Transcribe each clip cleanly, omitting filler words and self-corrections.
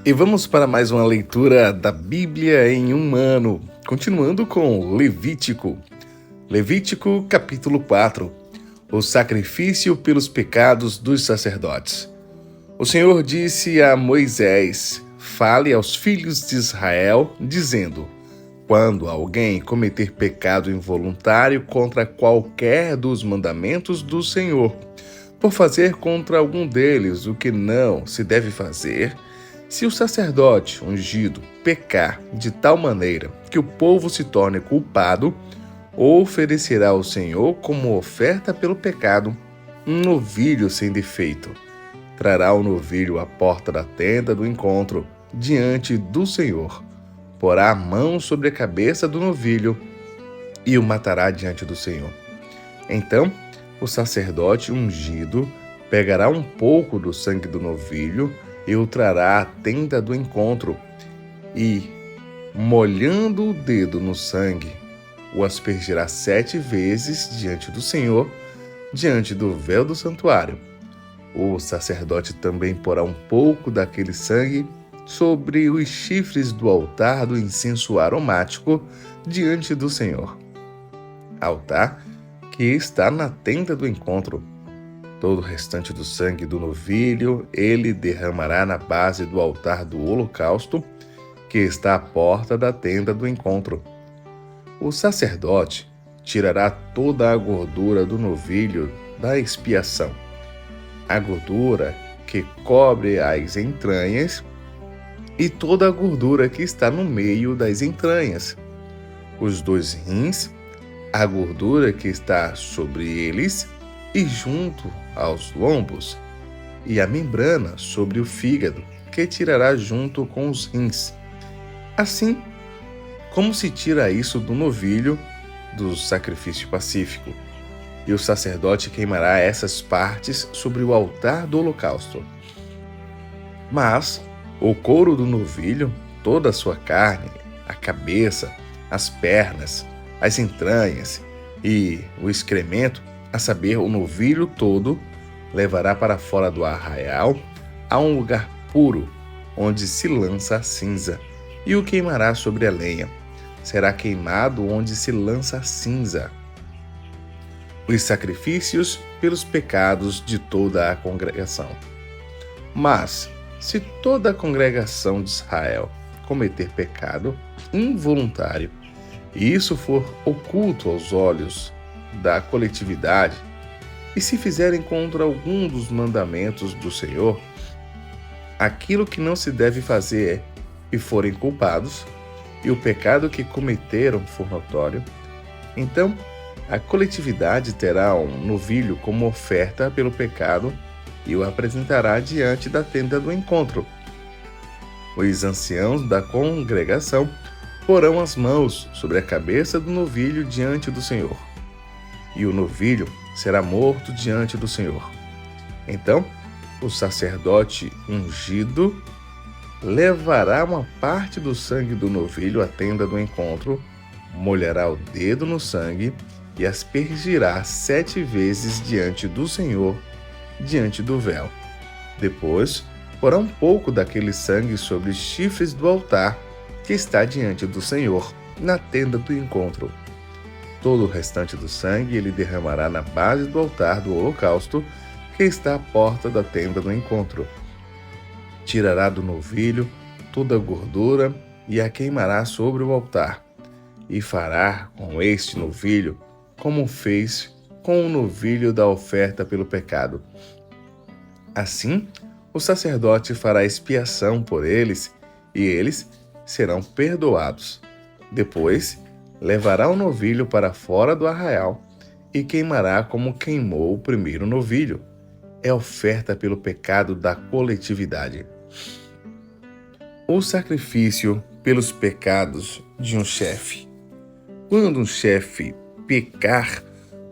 E vamos para mais uma leitura da Bíblia em um ano, continuando com Levítico. Levítico capítulo 4. O sacrifício pelos pecados dos sacerdotes. O Senhor disse a Moisés: fale aos filhos de Israel, dizendo: quando alguém cometer pecado involuntário contra qualquer dos mandamentos do Senhor, por fazer contra algum deles o que não se deve fazer, se o sacerdote ungido pecar de tal maneira que o povo se torne culpado, oferecerá ao Senhor como oferta pelo pecado um novilho sem defeito. Trará o novilho à porta da tenda do encontro, diante do Senhor. Porá a mão sobre a cabeça do novilho e o matará diante do Senhor. Então, o sacerdote ungido pegará um pouco do sangue do novilho e o trará à tenda do encontro e, molhando o dedo no sangue, o aspergirá 7 vezes diante do Senhor, diante do véu do santuário. O sacerdote também porá um pouco daquele sangue sobre os chifres do altar do incenso aromático diante do Senhor. Altar que está na tenda do encontro. Todo o restante do sangue do novilho ele derramará na base do altar do holocausto, que está à porta da tenda do encontro. O sacerdote tirará toda a gordura do novilho da expiação, a gordura que cobre as entranhas e toda a gordura que está no meio das entranhas, os 2 rins, a gordura que está sobre eles e junto aos lombos, e a membrana sobre o fígado, que tirará junto com os rins. Assim como se tira isso do novilho do sacrifício pacífico, e o sacerdote queimará essas partes sobre o altar do holocausto. Mas o couro do novilho, toda a sua carne, a cabeça, as pernas, as entranhas e o excremento, a saber, o novilho todo, levará para fora do arraial a um lugar puro, onde se lança a cinza, e o queimará sobre a lenha. Será queimado onde se lança a cinza. Os sacrifícios pelos pecados de toda a congregação. Mas, se toda a congregação de Israel cometer pecado involuntário, e isso for oculto aos olhos da coletividade, e se fizerem contra algum dos mandamentos do Senhor, aquilo que não se deve fazer, e forem culpados, e o pecado que cometeram for notório, então a coletividade terá um novilho como oferta pelo pecado e o apresentará diante da tenda do encontro. Os anciãos da congregação porão as mãos sobre a cabeça do novilho diante do Senhor, e o novilho será morto diante do Senhor. Então, o sacerdote ungido levará uma parte do sangue do novilho à tenda do encontro, molhará o dedo no sangue e aspergirá 7 vezes diante do Senhor, diante do véu. Depois, porá um pouco daquele sangue sobre os chifres do altar que está diante do Senhor, na tenda do encontro. Todo o restante do sangue ele derramará na base do altar do holocausto, que está à porta da tenda do encontro. Tirará do novilho toda a gordura e a queimará sobre o altar, e fará com este novilho como fez com o novilho da oferta pelo pecado. Assim, o sacerdote fará expiação por eles, e eles serão perdoados. Depois, levará o novilho para fora do arraial e queimará como queimou o primeiro novilho. É oferta pelo pecado da coletividade. O sacrifício pelos pecados de um chefe. Quando um chefe pecar,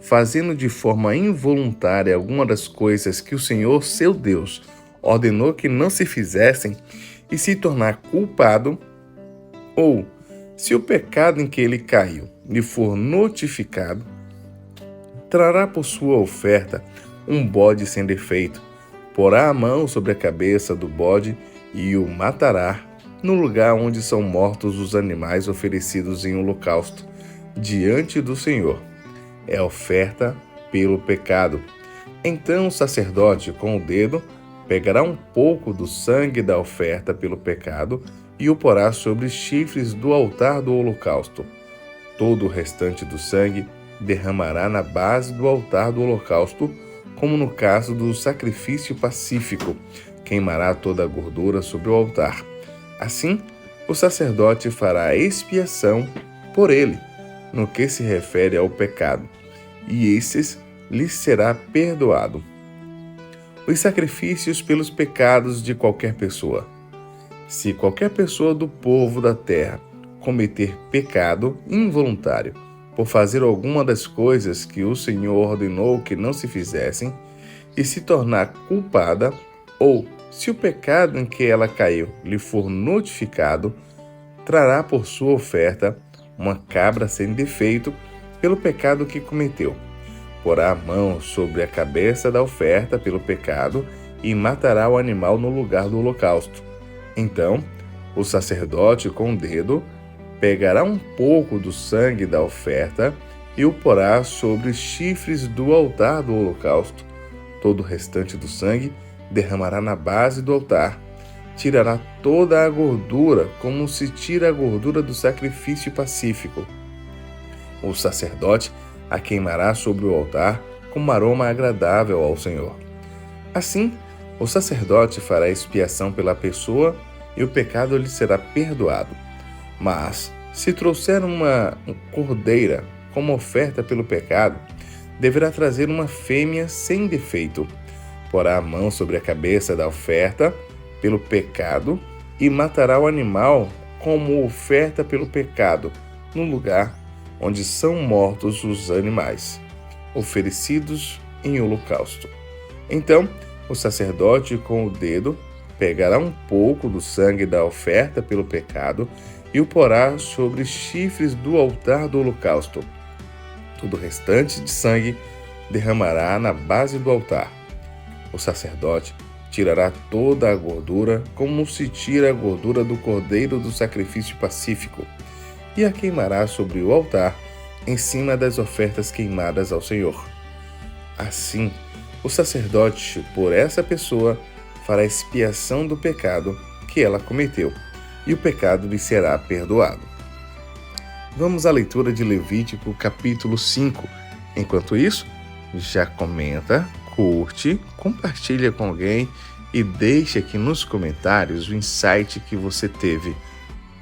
fazendo de forma involuntária alguma das coisas que o Senhor, seu Deus, ordenou que não se fizessem, e se tornar culpado, ou se o pecado em que ele caiu lhe for notificado, trará por sua oferta um bode sem defeito, porá a mão sobre a cabeça do bode e o matará no lugar onde são mortos os animais oferecidos em holocausto diante do Senhor. É oferta pelo pecado. Então o sacerdote, com o dedo, pegará um pouco do sangue da oferta pelo pecado e o porá sobre os chifres do altar do holocausto. Todo o restante do sangue derramará na base do altar do holocausto, como no caso do sacrifício pacífico. Queimará toda a gordura sobre o altar. Assim, o sacerdote fará expiação por ele, no que se refere ao pecado, e estes lhe será perdoado. Os sacrifícios pelos pecados de qualquer pessoa. Se qualquer pessoa do povo da terra cometer pecado involuntário por fazer alguma das coisas que o Senhor ordenou que não se fizessem, e se tornar culpada, ou se o pecado em que ela caiu lhe for notificado, trará por sua oferta uma cabra sem defeito pelo pecado que cometeu. Porá a mão sobre a cabeça da oferta pelo pecado e matará o animal no lugar do holocausto. Então, o sacerdote, com o dedo, pegará um pouco do sangue da oferta e o porá sobre os chifres do altar do holocausto. Todo o restante do sangue derramará na base do altar. Tirará toda a gordura, como se tira a gordura do sacrifício pacífico. O sacerdote a queimará sobre o altar como aroma agradável ao Senhor. Assim, o sacerdote fará expiação pela pessoa e o pecado lhe será perdoado. Mas, se trouxer uma cordeira como oferta pelo pecado, deverá trazer uma fêmea sem defeito. Porá a mão sobre a cabeça da oferta pelo pecado e matará o animal como oferta pelo pecado, no lugar onde são mortos os animais, oferecidos em holocausto. Então, o sacerdote, com o dedo, pegará um pouco do sangue da oferta pelo pecado e o porá sobre os chifres do altar do holocausto. Todo o restante de sangue derramará na base do altar. O sacerdote tirará toda a gordura, como se tira a gordura do cordeiro do sacrifício pacífico, e a queimará sobre o altar, em cima das ofertas queimadas ao Senhor. Assim, o sacerdote, por essa pessoa, fará expiação do pecado que ela cometeu, e o pecado lhe será perdoado. Vamos à leitura de Levítico, capítulo 5. Enquanto isso, já comenta, curte, compartilha com alguém e deixe aqui nos comentários o insight que você teve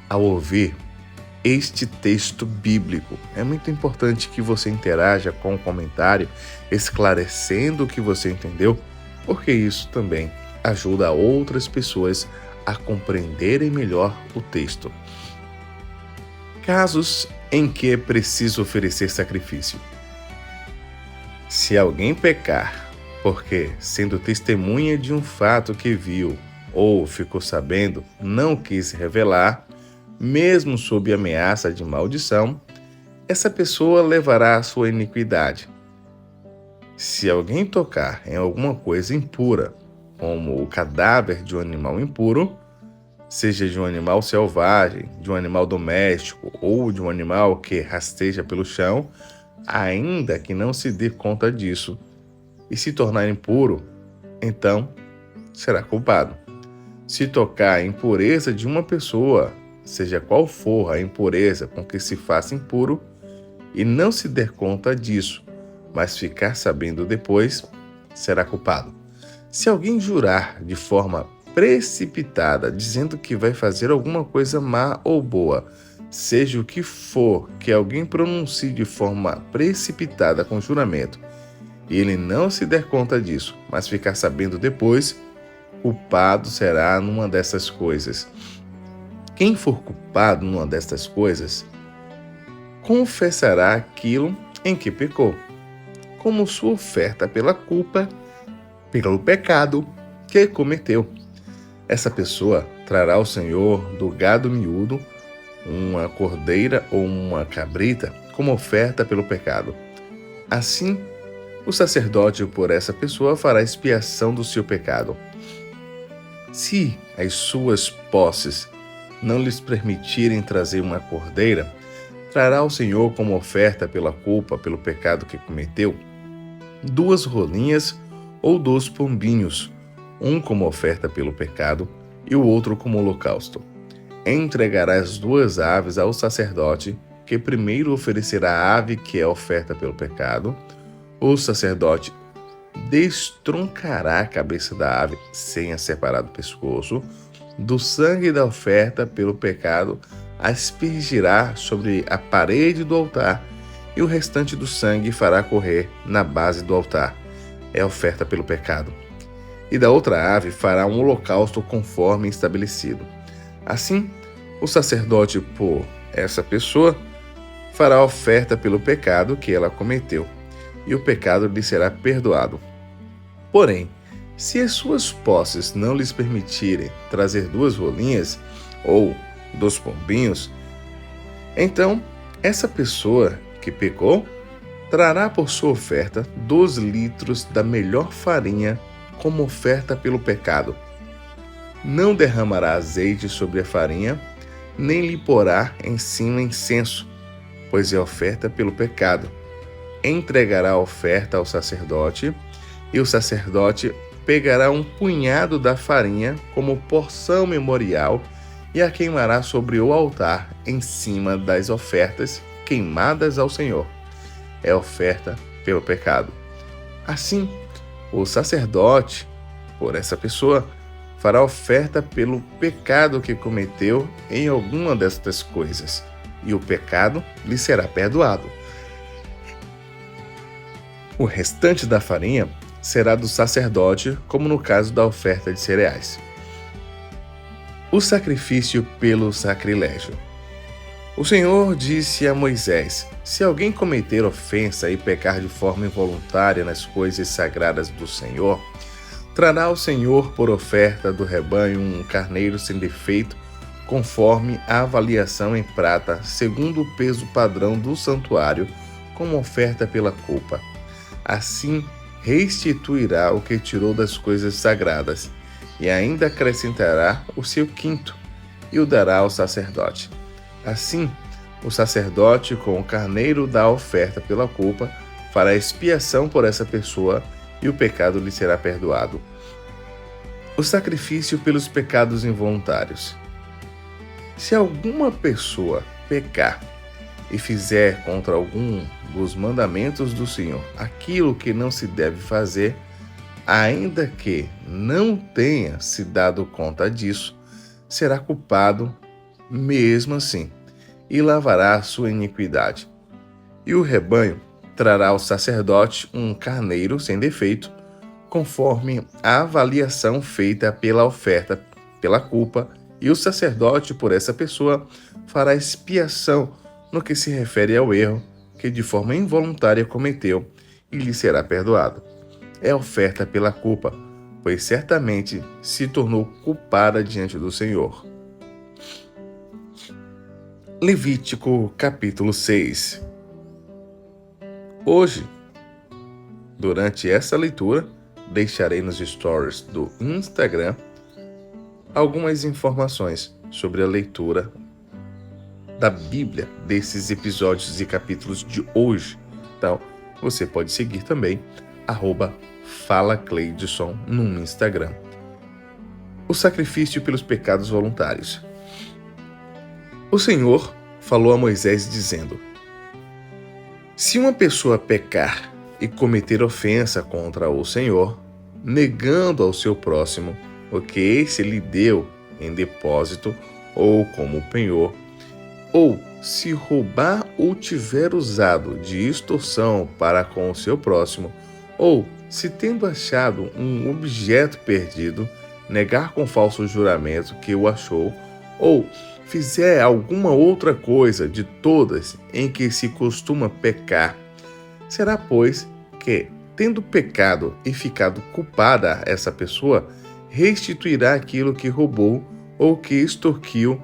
ao ouvir este texto bíblico. É muito importante que você interaja com o comentário, esclarecendo o que você entendeu, porque isso também ajuda outras pessoas a compreenderem melhor o texto. Casos em que é preciso oferecer sacrifício. Se alguém pecar porque, sendo testemunha de um fato que viu ou ficou sabendo, não quis revelar, mesmo sob ameaça de maldição, essa pessoa levará a sua iniquidade. Se alguém tocar em alguma coisa impura, como o cadáver de um animal impuro, seja de um animal selvagem, de um animal doméstico ou de um animal que rasteja pelo chão, ainda que não se dê conta disso, e se tornar impuro, então será culpado. Se tocar a impureza de uma pessoa, seja qual for a impureza com que se faça impuro, e não se der conta disso, mas ficar sabendo depois, será culpado. Se alguém jurar de forma precipitada, dizendo que vai fazer alguma coisa má ou boa, seja o que for que alguém pronuncie de forma precipitada com juramento, e ele não se der conta disso, mas ficar sabendo depois, culpado será numa dessas coisas. Quem for culpado numa destas coisas, confessará aquilo em que pecou, como sua oferta pela culpa, pelo pecado que cometeu. Essa pessoa trará ao Senhor do gado miúdo uma cordeira ou uma cabrita como oferta pelo pecado. Assim, o sacerdote por essa pessoa fará expiação do seu pecado. Se as suas posses não lhes permitirem trazer uma cordeira, trará ao Senhor como oferta pela culpa, pelo pecado que cometeu, 2 rolinhas ou 2 pombinhos, um como oferta pelo pecado e o outro como holocausto. Entregará as 2 aves ao sacerdote, que primeiro oferecerá a ave que é oferta pelo pecado. O sacerdote destroncará a cabeça da ave sem a separar do pescoço. Do sangue da oferta pelo pecado aspergirá sobre a parede do altar, e o restante do sangue fará correr na base do altar. É oferta pelo pecado. E da outra ave fará um holocausto conforme estabelecido. Assim, o sacerdote, por essa pessoa, fará oferta pelo pecado que ela cometeu, e o pecado lhe será perdoado. Porém, se as suas posses não lhes permitirem trazer 2 rolinhas ou 2 pombinhos, então essa pessoa que pecou trará por sua oferta 2 litros da melhor farinha como oferta pelo pecado. Não derramará azeite sobre a farinha, nem lhe porá em cima incenso, pois é oferta pelo pecado. Entregará a oferta ao sacerdote, e o sacerdote pegará um punhado da farinha como porção memorial e a queimará sobre o altar em cima das ofertas queimadas ao Senhor. É oferta pelo pecado. Assim, o sacerdote, por essa pessoa, fará oferta pelo pecado que cometeu em alguma destas coisas, e o pecado lhe será perdoado. O restante da farinha será do sacerdote, como no caso da oferta de cereais. O sacrifício pelo sacrilégio. O Senhor disse a Moisés: se alguém cometer ofensa e pecar de forma involuntária nas coisas sagradas do Senhor, trará ao Senhor por oferta do rebanho um carneiro sem defeito, conforme a avaliação em prata, segundo o peso padrão do santuário, como oferta pela culpa. Assim, restituirá o que tirou das coisas sagradas, e ainda acrescentará o seu quinto, e o dará ao sacerdote. Assim, o sacerdote, com o carneiro da oferta pela culpa, fará expiação por essa pessoa, e o pecado lhe será perdoado. O sacrifício pelos pecados involuntários. Se alguma pessoa pecar e fizer contra algum dos mandamentos do Senhor aquilo que não se deve fazer, ainda que não tenha se dado conta disso, será culpado mesmo assim, e lavará a sua iniquidade. E o rebanho trará ao sacerdote um carneiro sem defeito, conforme a avaliação feita pela oferta pela culpa, e o sacerdote, por essa pessoa, fará expiação no que se refere ao erro que de forma involuntária cometeu, e lhe será perdoado. É oferta pela culpa, pois certamente se tornou culpada diante do Senhor. Levítico capítulo 6. Hoje, durante essa leitura, deixarei nos stories do Instagram algumas informações sobre a leitura da Bíblia desses episódios e capítulos de hoje. Então, você pode seguir também @FalaCleidson no Instagram. O sacrifício pelos pecados voluntários. O Senhor falou a Moisés dizendo: se uma pessoa pecar e cometer ofensa contra o Senhor, negando ao seu próximo o que esse lhe deu em depósito ou como penhor, ou se roubar ou tiver usado de extorsão para com o seu próximo, ou se tendo achado um objeto perdido, negar com falso juramento que o achou, ou fizer alguma outra coisa de todas em que se costuma pecar, será, pois, que, tendo pecado e ficado culpada essa pessoa, restituirá aquilo que roubou, ou que extorquiu,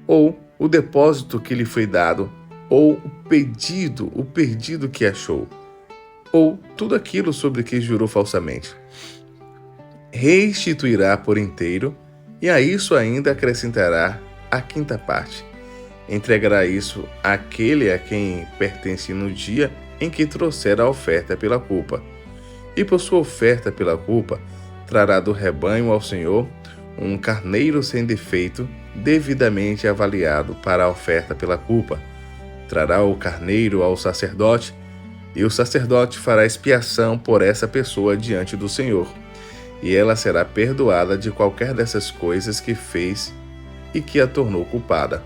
ou o depósito que lhe foi dado, ou o perdido que achou, ou tudo aquilo sobre que jurou falsamente. Restituirá por inteiro, E a isso ainda acrescentará a quinta parte. Entregará isso àquele a quem pertence no dia em que trouxer a oferta pela culpa. E por sua oferta pela culpa, trará do rebanho ao Senhor um carneiro sem defeito, devidamente avaliado para a oferta pela culpa. Trará o carneiro ao sacerdote, e o sacerdote fará expiação por essa pessoa diante do Senhor, e ela será perdoada de qualquer dessas coisas que fez e que a tornou culpada.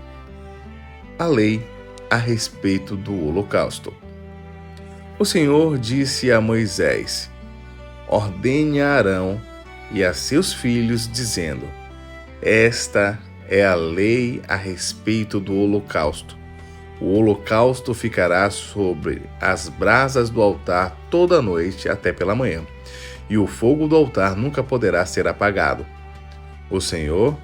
A lei a respeito do holocausto. O Senhor disse a Moisés: ordene a Arão e a seus filhos, dizendo: esta é a lei a respeito do holocausto. O holocausto ficará sobre as brasas do altar toda a noite até pela manhã, e o fogo do altar nunca poderá ser apagado. O Senhor,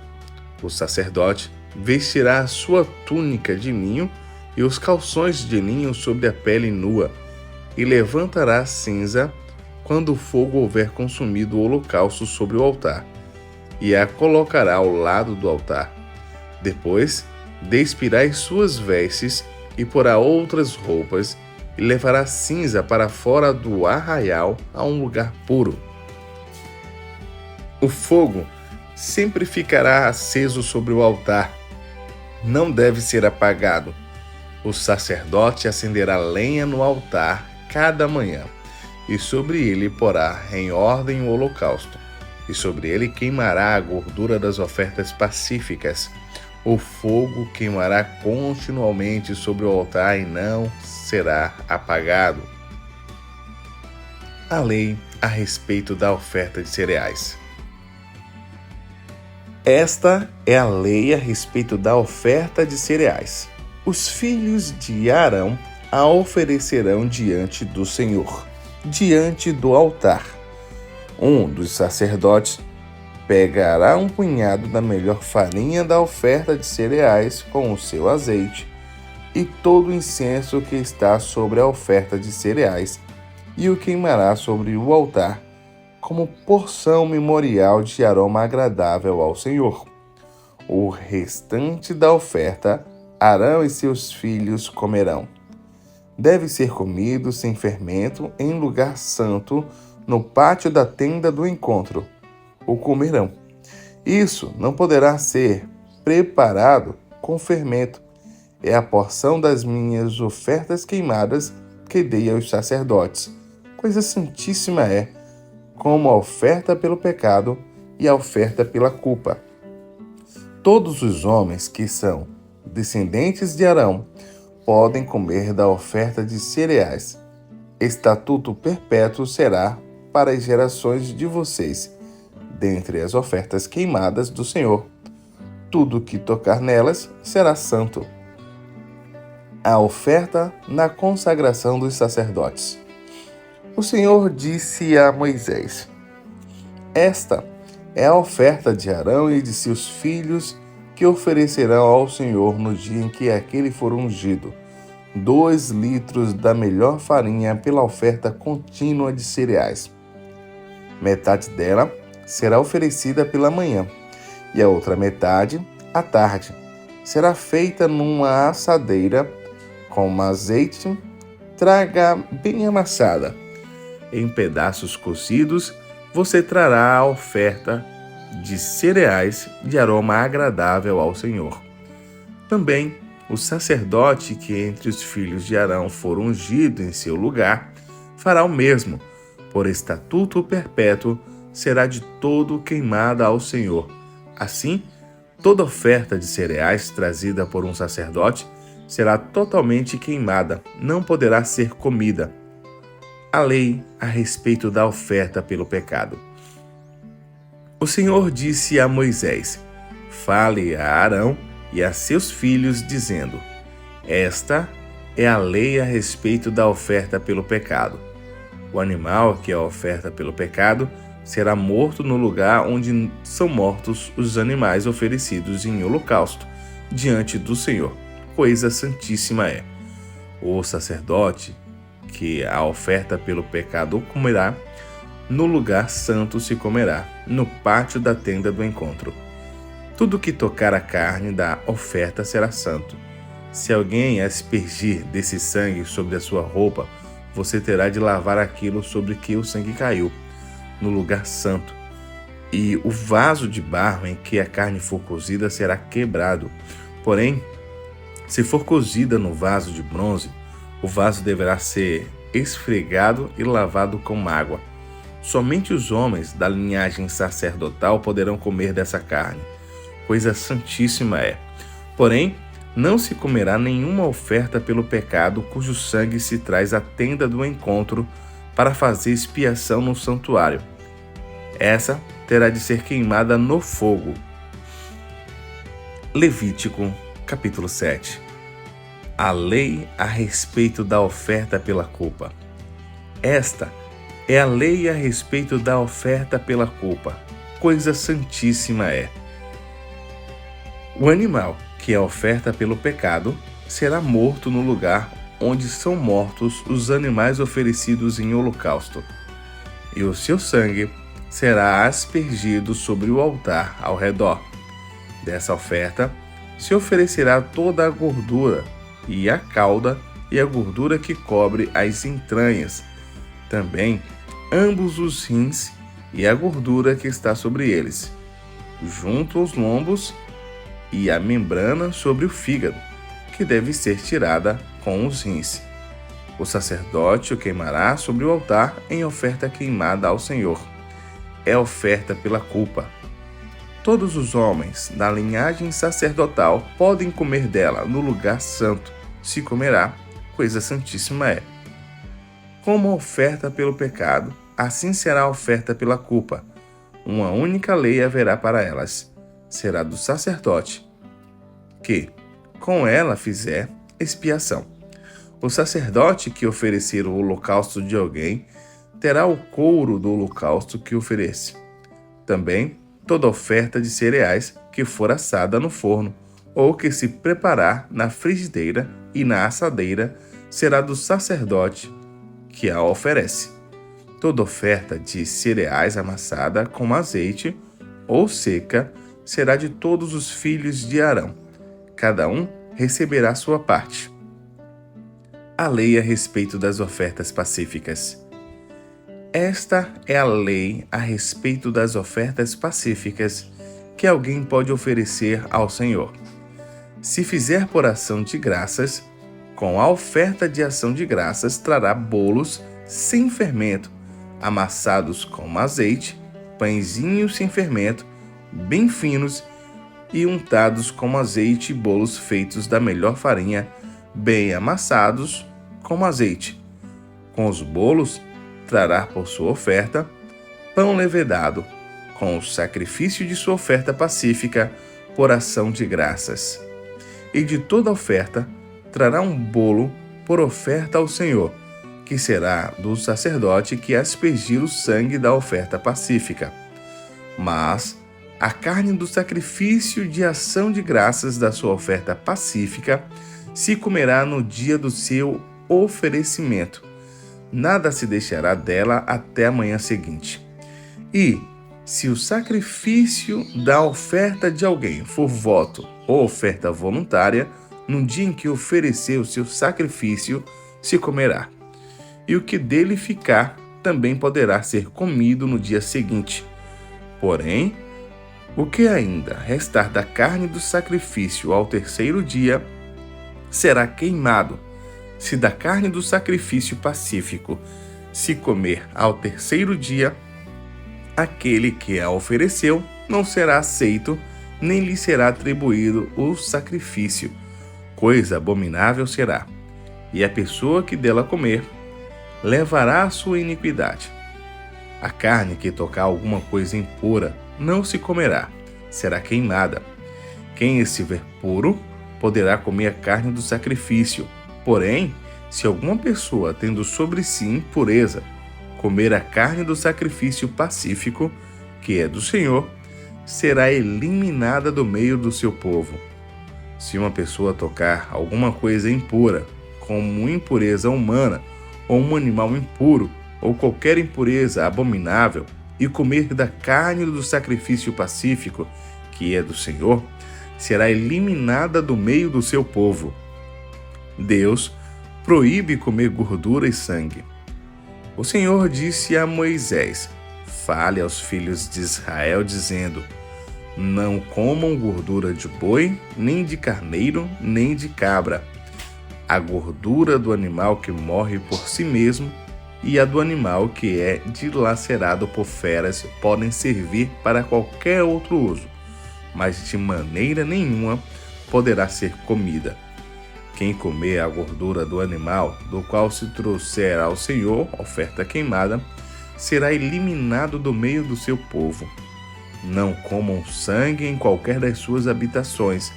o sacerdote, vestirá a sua túnica de linho e os calções de linho sobre a pele nua, e levantará cinza quando o fogo houver consumido o holocausto sobre o altar, e a colocará ao lado do altar. Depois, despirá as suas vestes e porá outras roupas, e levará cinza para fora do arraial a um lugar puro. O fogo sempre ficará aceso sobre o altar, não deve ser apagado. O sacerdote acenderá lenha no altar cada manhã, e sobre ele porá em ordem o holocausto, e sobre ele queimará a gordura das ofertas pacíficas. O fogo queimará continuamente sobre o altar e não será apagado. A lei a respeito da oferta de cereais. Esta é a lei a respeito da oferta de cereais. Os filhos de Arão a oferecerão diante do Senhor, diante do altar. Um dos sacerdotes pegará um punhado da melhor farinha da oferta de cereais com o seu azeite e todo o incenso que está sobre a oferta de cereais e o queimará sobre o altar como porção memorial de aroma agradável ao Senhor. O restante da oferta, Arão e seus filhos comerão. Deve ser comido sem fermento em lugar santo, no pátio da tenda do encontro. O comerão. Isso não poderá ser preparado com fermento. É a porção das minhas ofertas queimadas que dei aos sacerdotes. Coisa santíssima é, como a oferta pelo pecado e a oferta pela culpa. Todos os homens que são descendentes de Arão podem comer da oferta de cereais. Estatuto perpétuo será para as gerações de vocês, dentre as ofertas queimadas do Senhor. Tudo que tocar nelas será santo. A oferta na consagração dos sacerdotes. O Senhor disse a Moisés: esta é a oferta de Arão e de seus filhos que oferecerão ao Senhor no dia em que aquele for ungido: 2 litros da melhor farinha pela oferta contínua de cereais. Metade dela será oferecida pela manhã, e a outra metade à tarde. Será feita numa assadeira com azeite, traga bem amassada. Em pedaços cozidos, você trará a oferta de cereais de aroma agradável ao Senhor. Também o sacerdote que entre os filhos de Arão for ungido em seu lugar fará o mesmo. Por estatuto perpétuo será de todo queimada ao Senhor. Assim, toda oferta de cereais trazida por um sacerdote será totalmente queimada, não poderá ser comida. A lei a respeito da oferta pelo pecado. O Senhor disse a Moisés: fale a Arão e a seus filhos, dizendo: esta é a lei a respeito da oferta pelo pecado. O animal que é a oferta pelo pecado será morto no lugar onde são mortos os animais oferecidos em holocausto diante do Senhor. Coisa santíssima é. O sacerdote que a oferta pelo pecado comerá, no lugar santo se comerá, no pátio da tenda do encontro. Tudo que tocar a carne da oferta será santo. Se alguém aspergir desse sangue sobre a sua roupa, você terá de lavar aquilo sobre que o sangue caiu, no lugar santo. E o vaso de barro em que a carne for cozida será quebrado. Porém, se for cozida no vaso de bronze, o vaso deverá ser esfregado e lavado com água. Somente os homens da linhagem sacerdotal poderão comer dessa carne. Coisa santíssima é. Porém, não se comerá nenhuma oferta pelo pecado cujo sangue se traz à tenda do encontro para fazer expiação no santuário. Essa terá de ser queimada no fogo. Levítico, capítulo 7. A lei a respeito da oferta pela culpa. Esta é a lei a respeito da oferta pela culpa. Coisa santíssima é. O animal que é oferta pelo pecado será morto no lugar onde são mortos os animais oferecidos em holocausto, e o seu sangue será aspergido sobre o altar ao redor. Dessa oferta se oferecerá toda a gordura, e a cauda e a gordura que cobre as entranhas, também ambos os rins e a gordura que está sobre eles, junto aos lombos e a membrana sobre o fígado, que deve ser tirada com os rins. O sacerdote o queimará sobre o altar em oferta queimada ao Senhor. É oferta pela culpa. Todos os homens da linhagem sacerdotal podem comer dela no lugar santo. Se comerá, coisa santíssima é. Como oferta pelo pecado, assim será a oferta pela culpa. Uma única lei haverá para elas. Será do sacerdote, que com ela fizer expiação. O sacerdote que oferecer o holocausto de alguém terá o couro do holocausto que oferece. Também toda oferta de cereais que for assada no forno, ou que se preparar na frigideira e na assadeira, será do sacerdote que a oferece. Toda oferta de cereais amassada com azeite ou seca será de todos os filhos de Arão. Cada um receberá sua parte. A lei a respeito das ofertas pacíficas. Esta é a lei a respeito das ofertas pacíficas que alguém pode oferecer ao Senhor. Se fizer por ação de graças, com a oferta de ação de graças trará bolos sem fermento, amassados com azeite, pãezinhos sem fermento, bem finos e untados com azeite, e bolos feitos da melhor farinha, bem amassados com azeite. Com os bolos trará por sua oferta pão levedado, com o sacrifício de sua oferta pacífica por ação de graças. E de toda oferta trará um bolo por oferta ao Senhor, que será do sacerdote que aspergir o sangue da oferta pacífica. Mas a carne do sacrifício de ação de graças da sua oferta pacífica se comerá no dia do seu oferecimento. Nada se deixará dela até a manhã seguinte. E, se o sacrifício da oferta de alguém for voto ou oferta voluntária, no dia em que oferecer o seu sacrifício, se comerá. E o que dele ficar também poderá ser comido no dia seguinte. Porém, o que ainda restar da carne do sacrifício ao terceiro dia será queimado. Se da carne do sacrifício pacífico se comer ao terceiro dia, aquele que a ofereceu não será aceito, nem lhe será atribuído o sacrifício. Coisa abominável será. E a pessoa que dela comer levará a sua iniquidade. A carne que tocar alguma coisa impura não se comerá, será queimada. Quem estiver puro poderá comer a carne do sacrifício. Porém, se alguma pessoa, tendo sobre si impureza, comer a carne do sacrifício pacífico, que é do Senhor, será eliminada do meio do seu povo. Se uma pessoa tocar alguma coisa impura, como impureza humana, ou um animal impuro, ou qualquer impureza abominável, e comer da carne do sacrifício pacífico, que é do Senhor, será eliminada do meio do seu povo. Deus proíbe comer gordura e sangue. O Senhor disse a Moisés: fale aos filhos de Israel, dizendo: não comam gordura de boi, nem de carneiro, nem de cabra. A gordura do animal que morre por si mesmo e a do animal que é dilacerado por feras podem servir para qualquer outro uso, mas de maneira nenhuma poderá ser comida. Quem comer a gordura do animal, do qual se trouxer ao Senhor oferta queimada, será eliminado do meio do seu povo. Não comam sangue em qualquer das suas habitações,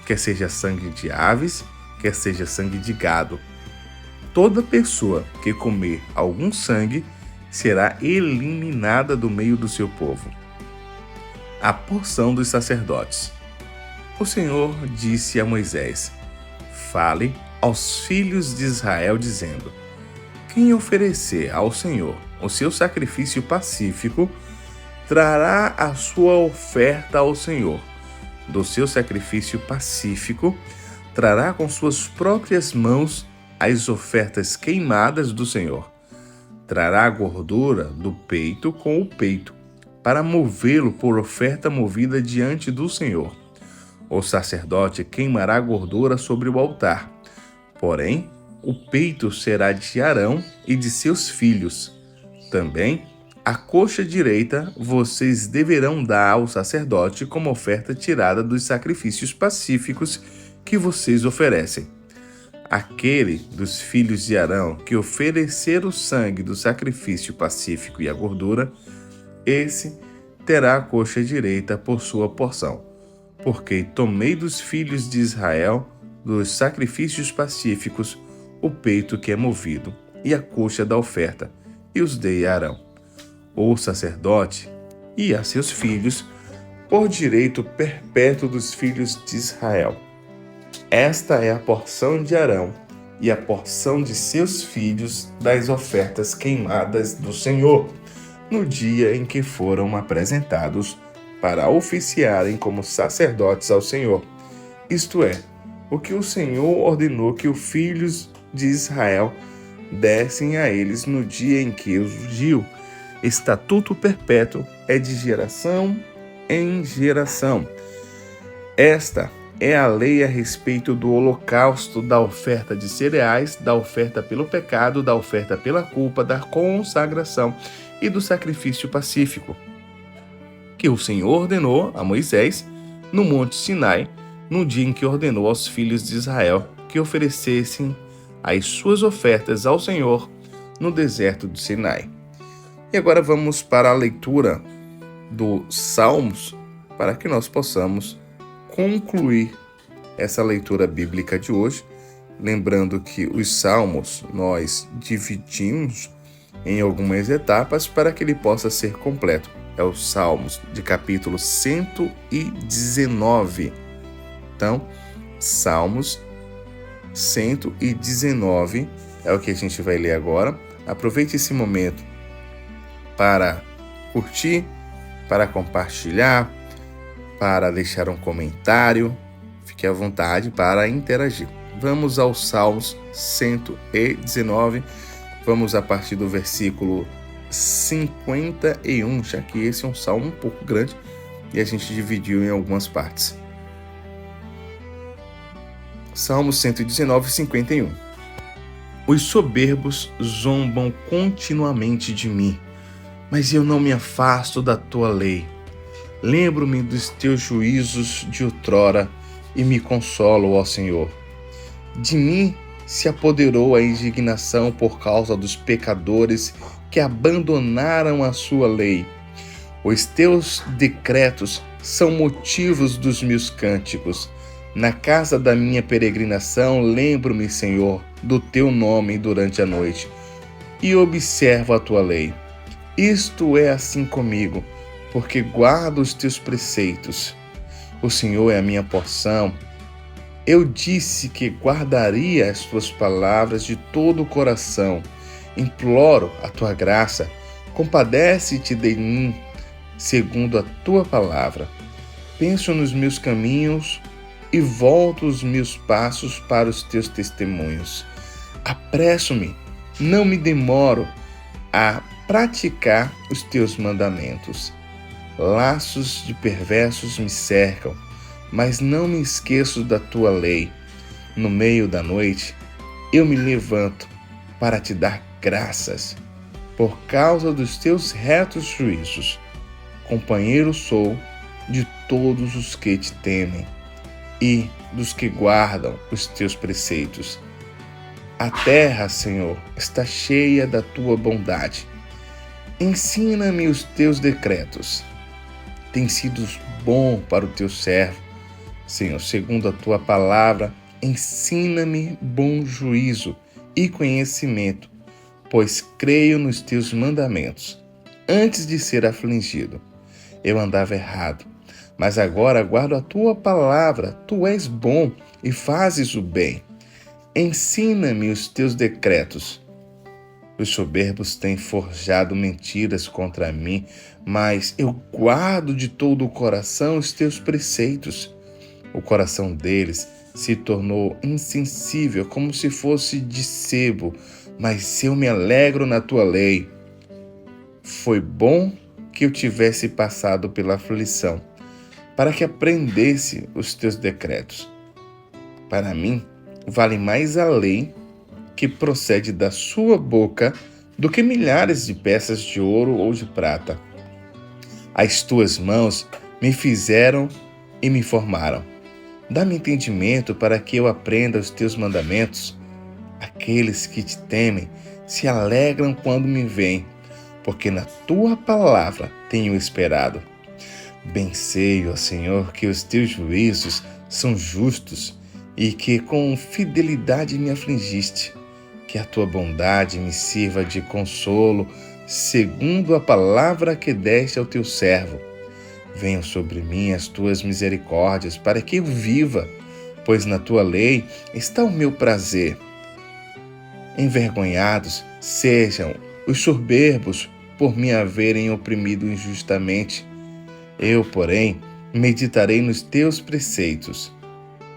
quer seja sangue de aves, quer seja sangue de gado. Toda pessoa que comer algum sangue será eliminada do meio do seu povo. A porção dos sacerdotes. O Senhor disse a Moisés: fale aos filhos de Israel, dizendo: quem oferecer ao Senhor o seu sacrifício pacífico, trará a sua oferta ao Senhor. Do seu sacrifício pacífico, trará com suas próprias mãos as ofertas queimadas do Senhor. Trará a gordura do peito com o peito, para movê-lo por oferta movida diante do Senhor. O sacerdote queimará a gordura sobre o altar. Porém, o peito será de Arão e de seus filhos. Também, a coxa direita vocês deverão dar ao sacerdote como oferta tirada dos sacrifícios pacíficos que vocês oferecem. Aquele dos filhos de Arão que oferecer o sangue do sacrifício pacífico e a gordura, esse terá a coxa direita por sua porção. Porque tomei dos filhos de Israel, dos sacrifícios pacíficos, o peito que é movido e a coxa da oferta, e os dei a Arão, o sacerdote, e a seus filhos, por direito perpétuo dos filhos de Israel. Esta é a porção de Arão e a porção de seus filhos das ofertas queimadas do Senhor, no dia em que foram apresentados para oficiarem como sacerdotes ao Senhor. Isto é, o que o Senhor ordenou que os filhos de Israel dessem a eles no dia em que os ungiu. Estatuto perpétuo é de geração em geração. Esta é a lei a respeito do holocausto, da oferta de cereais, da oferta pelo pecado, da oferta pela culpa, da consagração e do sacrifício pacífico, que o Senhor ordenou a Moisés no Monte Sinai, no dia em que ordenou aos filhos de Israel que oferecessem as suas ofertas ao Senhor no deserto do Sinai. E agora vamos para a leitura dos Salmos, para que nós possamos concluir essa leitura bíblica de hoje. Lembrando que os Salmos nós dividimos em algumas etapas para que ele possa ser completo. É os Salmos de capítulo 119. Então, Salmos 119 é o que a gente vai ler agora. Aproveite esse momento para curtir, para compartilhar, para deixar um comentário. Fique à vontade para interagir. Vamos aos Salmos 119. Vamos a partir do versículo 51, já que esse é um salmo um pouco grande e a gente dividiu em algumas partes. Salmos 119, 51. Os soberbos zombam continuamente de mim, mas eu não me afasto da tua lei. Lembro-me dos teus juízos de outrora e me consolo, ó Senhor. De mim se apoderou a indignação por causa dos pecadores que abandonaram a sua lei. Os teus decretos são motivos dos meus cânticos. Na casa da minha peregrinação, lembro-me, Senhor, do teu nome durante a noite e observo a tua lei. Isto é assim comigo, porque guardo os teus preceitos. O Senhor é a minha porção. Eu disse que guardaria as tuas palavras de todo o coração. Imploro a tua graça. Compadece-te de mim, segundo a tua palavra. penso nos meus caminhos e volto os meus passos para os teus testemunhos. Apresso-me, não me demoro a praticar os teus mandamentos. Laços de perversos me cercam, mas não me esqueço da tua lei. No meio da noite, eu me levanto para te dar graças, por causa dos teus retos juízos. Companheiro sou de todos os que te temem e dos que guardam os teus preceitos. A terra, Senhor, está cheia da tua bondade. Ensina-me os teus decretos. Tem sido bom para o teu servo. Senhor, segundo a tua palavra, ensina-me bom juízo e conhecimento, pois creio nos teus mandamentos. Antes de ser afligido, eu andava errado, mas agora guardo a tua palavra. Tu és bom e fazes o bem. Ensina-me os teus decretos. Os soberbos têm forjado mentiras contra mim, mas eu guardo de todo o coração os teus preceitos. O coração deles se tornou insensível, como se fosse de sebo, mas eu me alegro na tua lei. Foi bom que eu tivesse passado pela aflição, para que aprendesse os teus decretos. Para mim, vale mais a lei que procede da sua boca do que milhares de peças de ouro ou de prata. As tuas mãos me fizeram e me formaram. Dá-me entendimento para que eu aprenda os teus mandamentos. Aqueles que te temem se alegram quando me veem, porque na tua palavra tenho esperado. Bem sei, ó Senhor, que os teus juízos são justos e que com fidelidade me afligiste. Que a tua bondade me sirva de consolo, segundo a palavra que deste ao teu servo. Venham sobre mim as tuas misericórdias, para que eu viva, pois na tua lei está o meu prazer. Envergonhados sejam os soberbos por me haverem oprimido injustamente. Eu, porém, meditarei nos teus preceitos.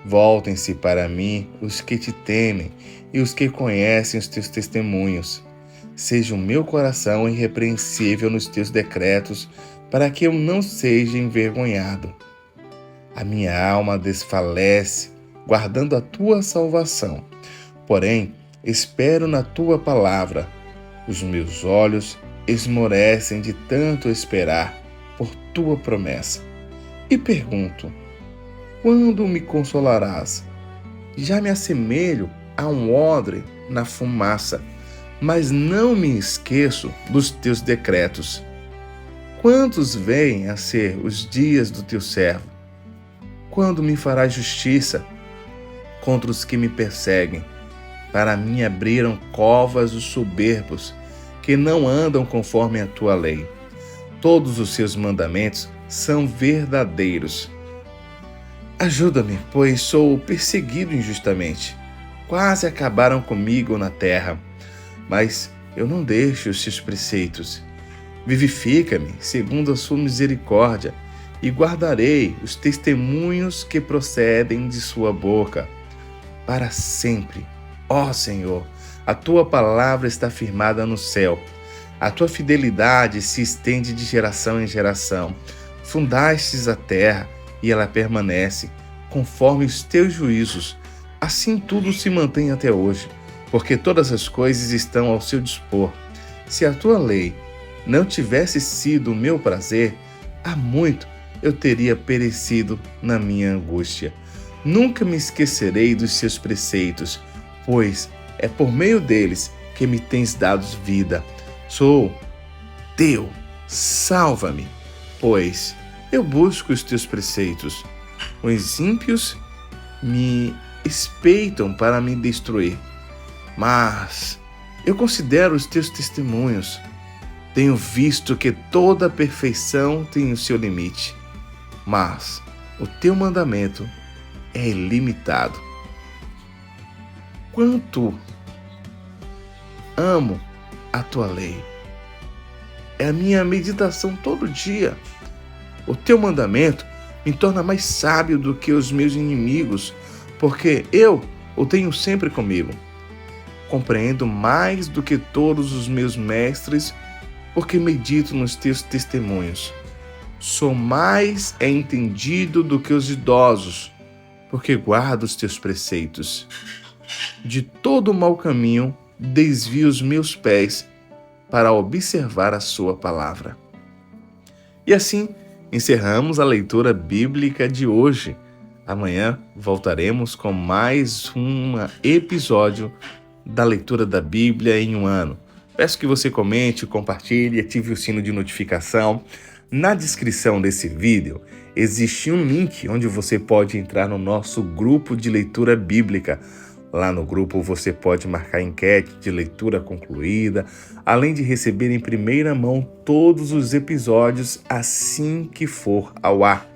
Voltem-se para mim os que te temem e os que conhecem os teus testemunhos. Seja o meu coração irrepreensível nos teus decretos, para que eu não seja envergonhado. A minha alma desfalece, guardando a tua salvação. Porém, espero na tua palavra. Os meus olhos esmorecem de tanto esperar por tua promessa. E pergunto: quando me consolarás? Já me assemelho a um odre na fumaça, mas não me esqueço dos teus decretos. Quantos vêm a ser os dias do teu servo? Quando me farás justiça contra os que me perseguem? Para mim abriram covas os soberbos, que não andam conforme a tua lei. Todos os seus mandamentos são verdadeiros. Ajuda-me, pois sou perseguido injustamente. Quase acabaram comigo na terra, mas eu não deixo os teus preceitos. Vivifica-me segundo a sua misericórdia e guardarei os testemunhos que procedem de sua boca. Para sempre, ó Senhor, a tua palavra está firmada no céu. A tua fidelidade se estende de geração em geração. Fundastes a terra e ela permanece, conforme os teus juízos. Assim tudo se mantém até hoje, porque todas as coisas estão ao seu dispor. Se a tua lei não tivesse sido o meu prazer, há muito eu teria perecido na minha angústia. Nunca me esquecerei dos seus preceitos, pois é por meio deles que me tens dado vida. Sou teu, salva-me, pois eu busco os teus preceitos. Os ímpios me espreitam para me destruir, mas eu considero os teus testemunhos. Tenho visto que toda perfeição tem o seu limite, mas o teu mandamento é ilimitado. Quanto amo a tua lei! É a minha meditação todo dia. O teu mandamento me torna mais sábio do que os meus inimigos, porque eu o tenho sempre comigo. Compreendo mais do que todos os meus mestres, porque medito nos teus testemunhos. Sou mais entendido do que os idosos, porque guardo os teus preceitos. De todo mau caminho desvio os meus pés para observar a sua palavra. E assim encerramos a leitura bíblica de hoje. Amanhã voltaremos com mais um episódio da leitura da Bíblia em um ano. Peço que você comente, compartilhe, ative o sino de notificação. Na descrição desse vídeo existe um link onde você pode entrar no nosso grupo de leitura bíblica. Lá no grupo você pode marcar enquete de leitura concluída, além de receber em primeira mão todos os episódios assim que for ao ar.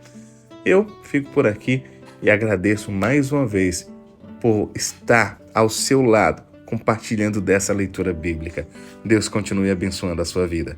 Eu fico por aqui e agradeço mais uma vez por estar ao seu lado, compartilhando dessa leitura bíblica. Deus continue abençoando a sua vida.